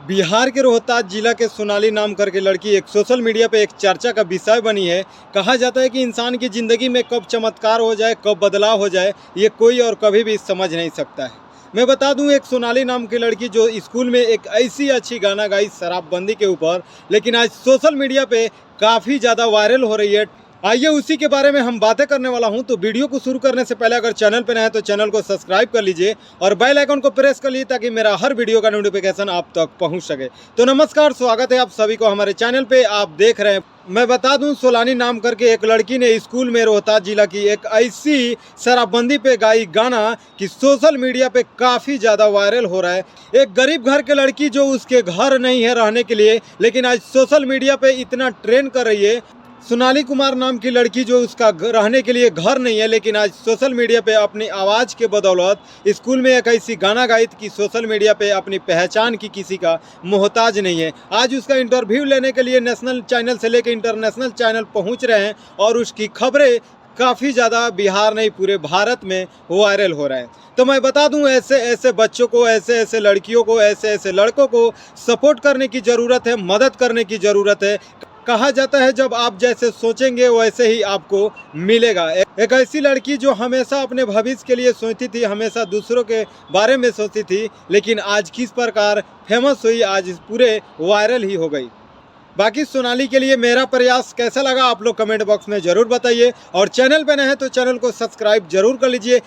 बिहार के रोहतास जिला के सोनाली नाम करके लड़की एक सोशल मीडिया पे एक चर्चा का विषय बनी है। कहा जाता है कि इंसान की ज़िंदगी में कब चमत्कार हो जाए, कब बदलाव हो जाए, ये कोई और कभी भी समझ नहीं सकता है। मैं बता दूं, एक सोनाली नाम की लड़की जो स्कूल में एक ऐसी अच्छी गाना गाई शराबबंदी के ऊपर, लेकिन आज सोशल मीडिया पे काफ़ी ज़्यादा वायरल हो रही है। आइए उसी के बारे में हम बातें करने वाला हूं। तो वीडियो को शुरू करने से पहले अगर चैनल पर नए हैं तो चैनल को सब्सक्राइब कर लीजिए और बेल आइकन को प्रेस कर लीजिए ताकि मेरा हर वीडियो का नोटिफिकेशन आप तक पहुंच सके। तो नमस्कार, स्वागत है आप सभी को हमारे चैनल पे। आप देख रहे हैं, मैं बता दूं, सोनाली नाम करके एक लड़की ने स्कूल में रोहतास जिला की एक ऐसी शराबबंदी पे गाई गाना कि सोशल मीडिया पे काफ़ी ज़्यादा वायरल हो रहा है। एक गरीब घर के लड़की जो उसके घर नहीं है रहने के लिए, लेकिन आज सोशल मीडिया पे इतना ट्रेंड कर रही है। सोनाली कुमार नाम की लड़की जो उसका रहने के लिए घर नहीं है, लेकिन आज सोशल मीडिया पे अपनी आवाज़ के बदौलत स्कूल में एक ऐसी गाना गाई कि सोशल मीडिया पे अपनी पहचान की किसी का मोहताज नहीं है। आज उसका इंटरव्यू लेने के लिए नेशनल चैनल से लेकर इंटरनेशनल चैनल पहुंच रहे हैं और उसकी खबरें काफ़ी ज़्यादा बिहार नहीं पूरे भारत में वायरल हो रहा है। तो मैं बता दूं, ऐसे ऐसे बच्चों को, ऐसे ऐसे लड़कियों को, ऐसे ऐसे लड़कों को सपोर्ट करने की ज़रूरत है, मदद करने की ज़रूरत है। कहा जाता है जब आप जैसे सोचेंगे वैसे ही आपको मिलेगा। एक ऐसी लड़की जो हमेशा अपने भविष्य के लिए सोचती थी, हमेशा दूसरों के बारे में सोचती थी, लेकिन आज किस प्रकार फेमस हुई, आज पूरे वायरल ही हो गई। बाकी सोनाली के लिए मेरा प्रयास कैसा लगा आप लोग कमेंट बॉक्स में ज़रूर बताइए और चैनल पे नए हैं तो चैनल को सब्सक्राइब जरूर कर लीजिए।